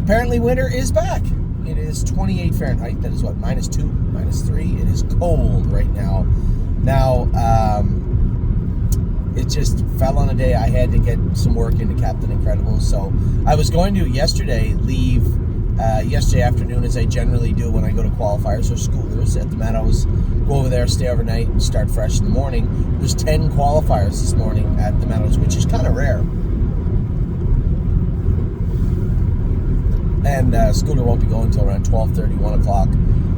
Apparently winter is back. It is 28 Fahrenheit. That is what, -2, -3. It is cold right now. Now, it just fell on a day I had to get some work into Captain Incredible. So I was going to leave yesterday afternoon, as I generally do when I go to qualifiers or schoolers at the Meadows. Go over there, stay overnight, and start fresh in the morning. There's 10 qualifiers this morning at the Meadows, which is kind of rare. And schooler won't be going until around 12:30, 1 o'clock.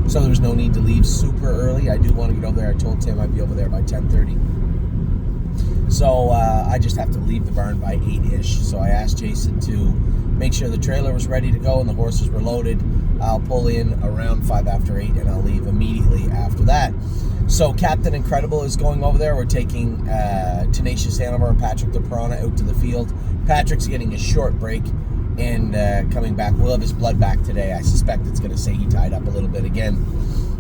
So there was no need to leave super early. I do want to get over there. I told Tim I'd be over there by 10:30. So I just have to leave the barn by 8-ish. So I asked Jason to make sure the trailer was ready to go and the horses were loaded. I'll pull in around 5 after 8 and I'll leave immediately after that. So Captain Incredible is going over there. We're taking Tenacious Hanover and Patrick the Piranha out to the field. Patrick's getting a short break and coming back. We'll have his blood back today. I suspect it's going to say he tied up a little bit again.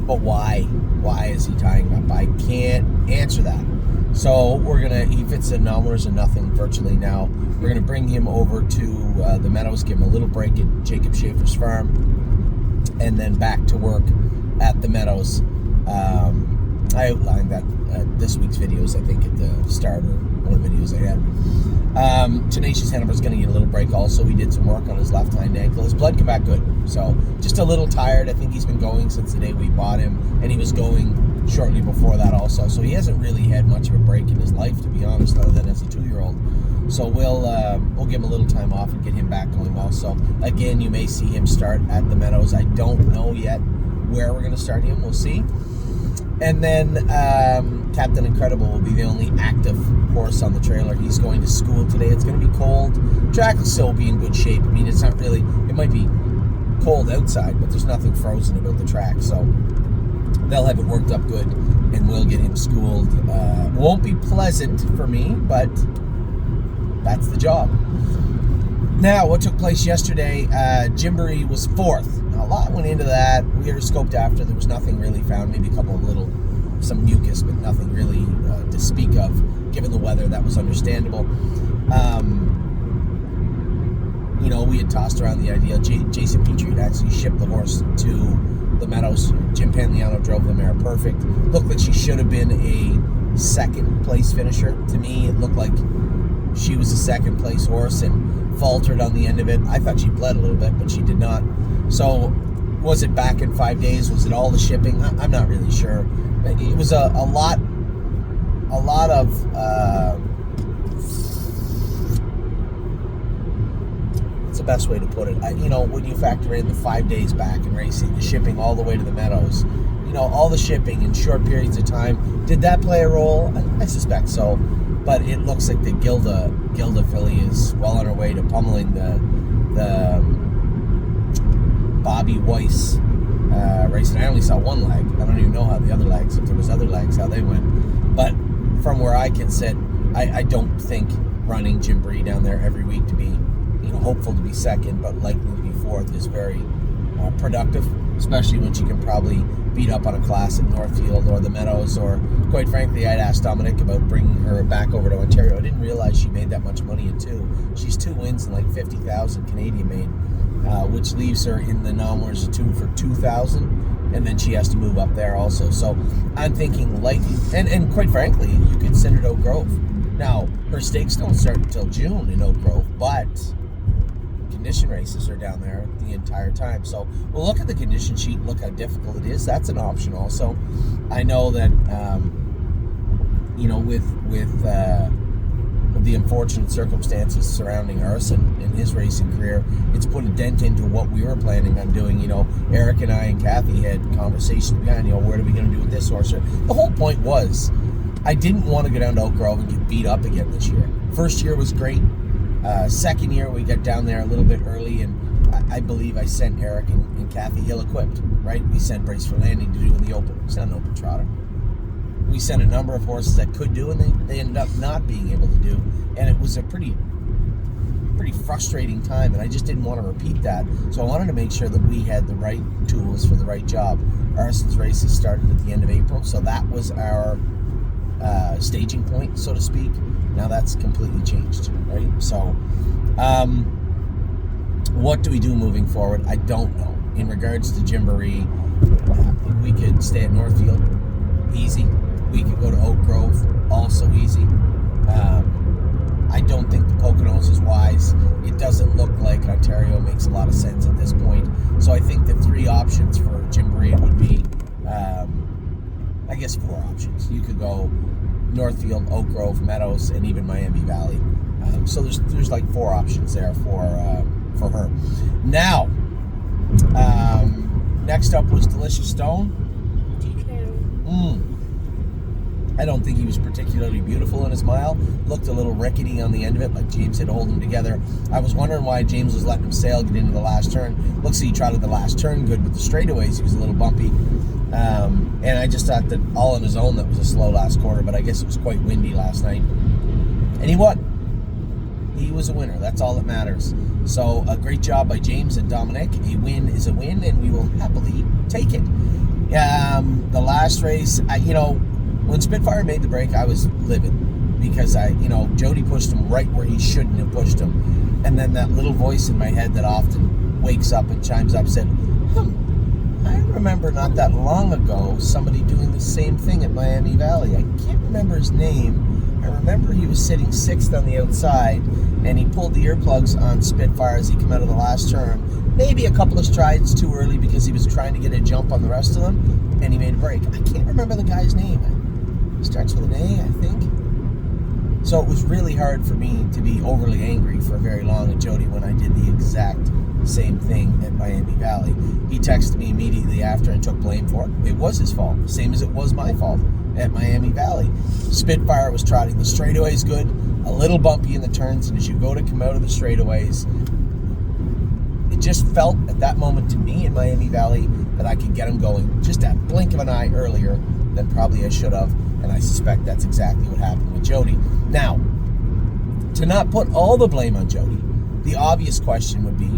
But why? Why is he tying up? I can't answer that. So he fits in numbers and nothing virtually now. We're going to bring him over to the Meadows, give him a little break at Jacob Schaefer's farm, and then back to work at the Meadows. I outlined that this week's videos, I think, at the start, or one of the videos I had. Tenacious Hanover's going to get a little break also. We did some work on his left hind ankle. His blood came back good. So just a little tired. I think he's been going since the day we bought him, and he was going shortly before that also. So he hasn't really had much of a break in his life, to be honest, other than as a 2-year-old. So we'll give him a little time off and get him back going also. Again, you may see him start at the Meadows. I don't know yet where we're going to start him. We'll see. And then Captain Incredible will be the only active horse on the trailer. He's going to school today. It's going to be cold. Track will still be in good shape. I mean, it's not really, it might be cold outside, but there's nothing frozen about the track. So they'll have it worked up good, and we'll get him schooled. Won't be pleasant for me, but that's the job. Now, what took place yesterday, Gymboree was 4th. Now, a lot went into that. We were scoped after. There was nothing really found. Maybe a couple of some mucus, but nothing really to speak of. Given the weather, that was understandable. We had tossed around the idea. Jason Petrie had actually shipped the horse to the Meadows. Jim Panliano drove the mare perfect. Looked like she should have been a second place finisher. To me, it looked like she was a second place horse and faltered on the end of it. I thought she bled a little bit, but she did not. So was it back in 5 days? Was it all the shipping? I'm not really sure. It was a lot of what's the best way to put it? When you factor in the 5 days back in racing, the shipping all the way to the Meadows, all the shipping in short periods of time, did that play a role? I suspect so. But it looks like the Gilda filly is well on her way to pummeling the Bobby Weiss race. And I only saw one leg. I don't even know how the other legs, if there was other legs, how they went. But from where I can sit, I don't think running Gymboree down there every week to be, hopeful to be second, but likely to be 4th is very productive, especially when she can probably beat up on a class at Northfield or the Meadows, or quite frankly, I'd asked Dominic about bringing her back over to Ontario. I didn't realize she made that much money in 2. She's 2 wins and like 50,000 Canadian made, which leaves her in the nominals of 2 for 2,000, and then she has to move up there also. So I'm thinking likely, and quite frankly, you could send her to Oak Grove. Now, her stakes don't start until June in Oak Grove, but condition races are down there the entire time. So we'll look at the condition sheet, look how difficult it is. That's an option also. I know that, with the unfortunate circumstances surrounding Arson in his racing career, it's put a dent into what we were planning on doing. Eric and I and Kathy had conversations behind, what are we going to do with this horse? The whole point was, I didn't want to go down to Oak Grove and get beat up again this year. First year was great. Second year, we got down there a little bit early, and I believe I sent Eric and Kathy ill-equipped, right? We sent Brace for Landing to do in the open. It's not an open trotter. We sent a number of horses that could do, and they ended up not being able to do, and it was a pretty frustrating time, and I just didn't want to repeat that. So I wanted to make sure that we had the right tools for the right job. Arson's races started at the end of April, so that was our staging point, so to speak. Now that's completely changed, right? So What do we do moving forward? I don't know. In regards to Gymboree, we could stay at Northfield, easy. We could go to Oak Grove, also easy. I don't think the Poconos is wise. It doesn't look like Ontario makes a lot of sense at this point. So I think the 3 options for Gymboree would be, I guess 4 options. You could go Northfield, Oak Grove, Meadows, and even Miami Valley. So there's like 4 options there for her. Now, next up was Delicious Stone. I don't think he was particularly beautiful in his mile. Looked a little rickety on the end of it, like James had to hold him together. I was wondering why James was letting him sail, get into the last turn. Looks like he trotted the last turn good, but the straightaways he was a little bumpy. And I just thought that all on his own that was a slow last quarter, but I guess it was quite windy last night. And he won. He was a winner. That's all that matters. So a great job by James and Dominic. A win is a win, and we will happily take it. The last race, when Spitfire made the break, I was livid because Jody pushed him right where he shouldn't have pushed him. And then that little voice in my head that often wakes up and chimes up said, I remember not that long ago somebody doing the same thing at Miami Valley. I can't remember his name. I remember he was sitting 6th on the outside, and he pulled the earplugs on Spitfire as he came out of the last turn. Maybe a couple of strides too early because he was trying to get a jump on the rest of them, and he made a break. I can't remember the guy's name. It starts with an A, I think. So it was really hard for me to be overly angry for very long at Jody when I did the exact same thing at Miami Valley. He texted me immediately after and took blame for it. It was his fault, same as it was my fault at Miami Valley. Spitfire was trotting the straightaways good, a little bumpy in the turns, and as you go to come out of the straightaways, it just felt at that moment to me in Miami Valley that I could get him going just a blink of an eye earlier than probably I should have, and I suspect that's exactly what happened with Jody. Now, to not put all the blame on Jody, the obvious question would be,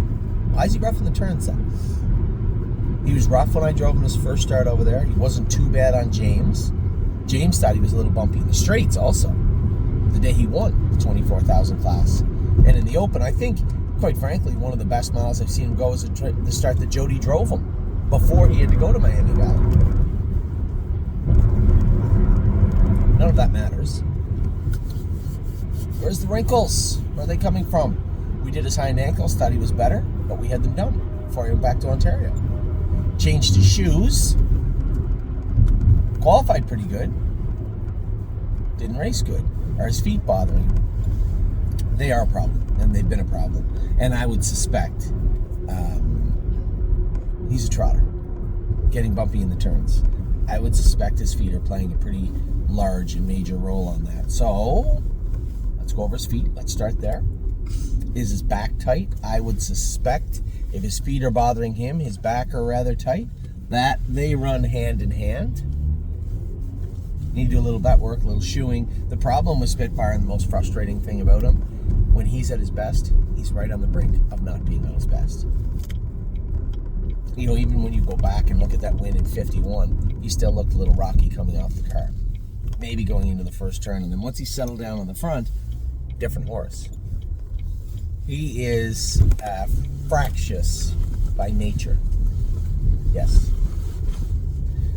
why is he rough in the turns then? He was rough when I drove him his first start over there. He wasn't too bad on James. James thought he was a little bumpy in the straights also, the day he won the 24,000 class. And in the open, I think, quite frankly, one of the best miles I've seen him go is the start that Jody drove him before he had to go to Miami Valley. None of that matters. Where's the wrinkles? Where are they coming from? We did his hind ankles, thought he was better, but we had them done before he went back to Ontario. Changed his shoes. Qualified pretty good. Didn't race good. Are his feet bothering him? They are a problem, and they've been a problem. And I would suspect he's a trotter, getting bumpy in the turns. I would suspect his feet are playing a pretty large and major role on that. So, let's go over his feet. Let's start there. Is his back tight? I would suspect if his feet are bothering him, his back are rather tight, that they run hand in hand. Need to do a little butt work, a little shoeing. The problem with Spitfire, and the most frustrating thing about him, when he's at his best, he's right on the brink of not being on his best. Even when you go back and look at that win in 51, he still looked a little rocky coming off the car. Maybe going into the first turn, and then once he settled down on the front, different horse. He is fractious by nature. Yes.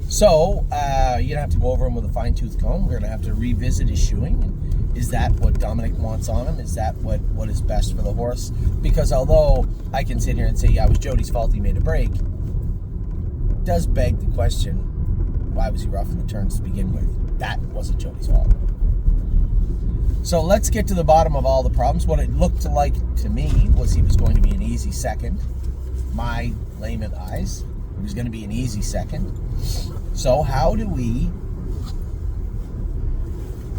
So, you're going to have to go over him with a fine-tooth comb. We're going to have to revisit his shoeing. Is that what Dominic wants on him? Is that what is best for the horse? Because although I can sit here and say, yeah, it was Jody's fault he made a break, it does beg the question, why was he rough in the turns to begin with? That wasn't Jody's fault. So let's get to the bottom of all the problems. What it looked like to me was he was going to be an easy second. My layman eyes, it was going to be an easy second. So how do we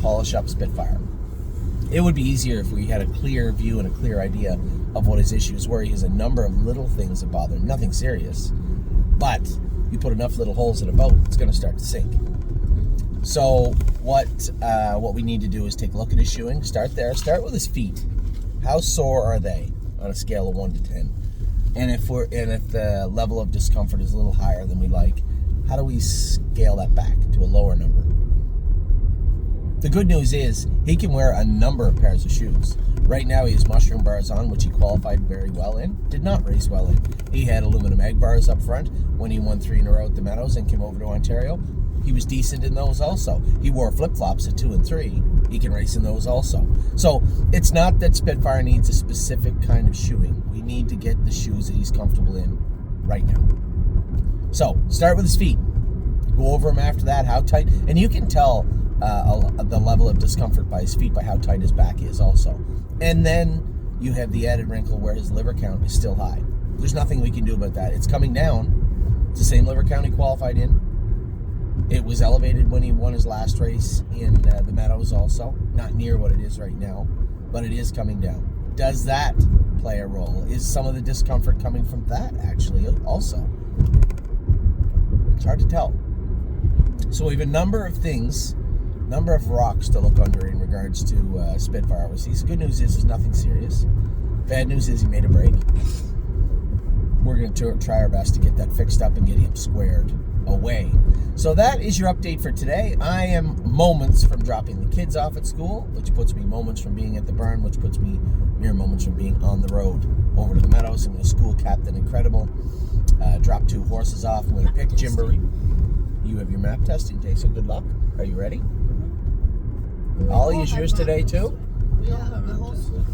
polish up Spitfire? It would be easier if we had a clear view and a clear idea of what his issues were. He has a number of little things that bother him, nothing serious. But you put enough little holes in a boat, it's going to start to sink. So what we need to do is take a look at his shoeing. Start there. Start with his feet. How sore are they on a scale of 1 to 10? And if the level of discomfort is a little higher than we like, how do we scale that back to a lower number? The good news is he can wear a number of pairs of shoes. Right now he has mushroom bars on, which he qualified very well in. Did not race well in. He had aluminum egg bars up front when he won 3 in a row at the Meadows and came over to Ontario. He was decent in those also. He wore flip-flops at 2 and 3. He can race in those also. So it's not that Spitfire needs a specific kind of shoeing. We need to get the shoes that he's comfortable in right now. So start with his feet. Go over him after that, how tight. And you can tell the level of discomfort by his feet by how tight his back is also. And then you have the added wrinkle where his liver count is still high. There's nothing we can do about that. It's coming down. It's the same liver count he qualified in. It was elevated when he won his last race in the Meadows also. Not near what it is right now, but it is coming down. Does that play a role? Is some of the discomfort coming from that actually also? It's hard to tell. So we have a number of things, number of rocks to look under in regards to Spitfire overseas. The good news is there's nothing serious. Bad news is he made a break. We're going to try our best to get that fixed up and get him squared away. So that is your update for today. I am moments from dropping the kids off at school, which puts me moments from being at the barn, which puts me mere moments from being on the road over to the Meadows. I'm going to school Captain Incredible, drop 2 horses off. I'm going to pick Gymboree. You have your map testing day, so good luck. Are you ready? Ollie, is yours today too? Yeah, the whole school.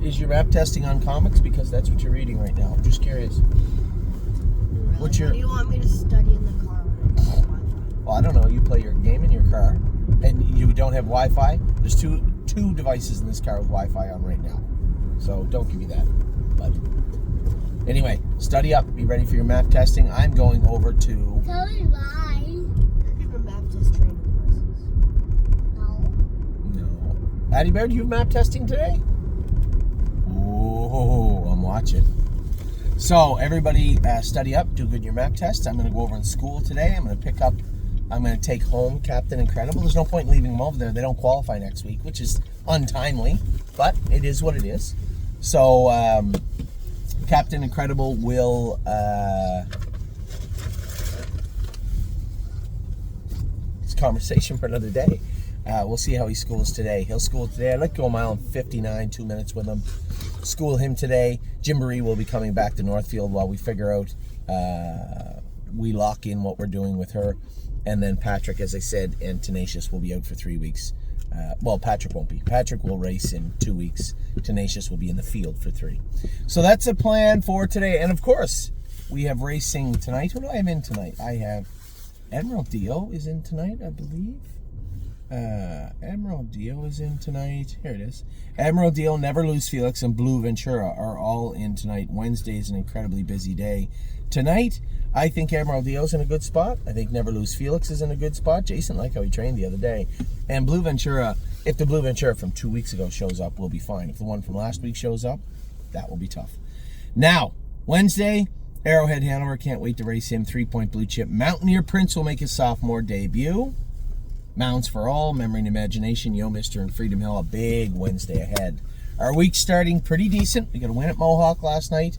Is your map testing on comics? Because that's what you're reading right now. I'm just curious. Really? What's your... What do you want me to study in the car when I have Wi-Fi? Well, I don't know. You play your game in your car, and you don't have Wi-Fi. There's two devices in this car with Wi-Fi on right now. So don't give me that. But anyway, study up. Be ready for your map testing. I'm going over to... Tell me why. You're giving map test training courses. No. Addie Bear, do you have map testing today? Oh, I'm watching. So everybody study up, do good in your map test. I'm going to go over in school today. I'm going to take home Captain Incredible. There's no point in leaving them over there. They don't qualify next week, which is untimely, but it is what it is. So Captain Incredible will... it's a conversation for another day. We'll see how he schools today. He'll school today. I'd like to go a mile and 59, 2 minutes with him. School him today. Gymboree will be coming back to Northfield while we figure out, we lock in what we're doing with her. And then Patrick, as I said, and Tenacious will be out for 3 weeks. Well, Patrick won't be. Patrick will race in 2 weeks. Tenacious will be in the field for 3. So that's a plan for today. And of course, we have racing tonight. Who do I have in tonight? I have Emerald Dio is in tonight, I believe. Emerald Dio is in tonight. Here it is. Emerald Dio, Never Lose Felix, and Blue Ventura are all in tonight. Wednesday is an incredibly busy day. Tonight, I think Emerald Dio's in a good spot. I think Never Lose Felix is in a good spot. Jason liked how he trained the other day. And Blue Ventura, if the Blue Ventura from 2 weeks ago shows up, we'll be fine. If the one from last week shows up, that will be tough. Now, Wednesday, Arrowhead Hanover. Can't wait to race him. 3-point blue chip. Mountaineer Prince will make his sophomore debut. Mounds for All, Memory and Imagination, Yo Mister, and Freedom Hill. A big Wednesday ahead. Our week's starting pretty decent. We got a win at Mohawk last night.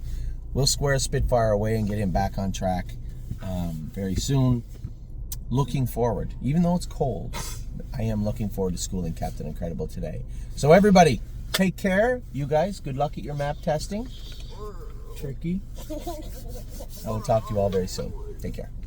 We'll square Spitfire away and get him back on track very soon. Looking forward. Even though it's cold, I am looking forward to schooling Captain Incredible today. So everybody, take care. You guys, good luck at your map testing. Tricky. I will talk to you all very soon. Take care.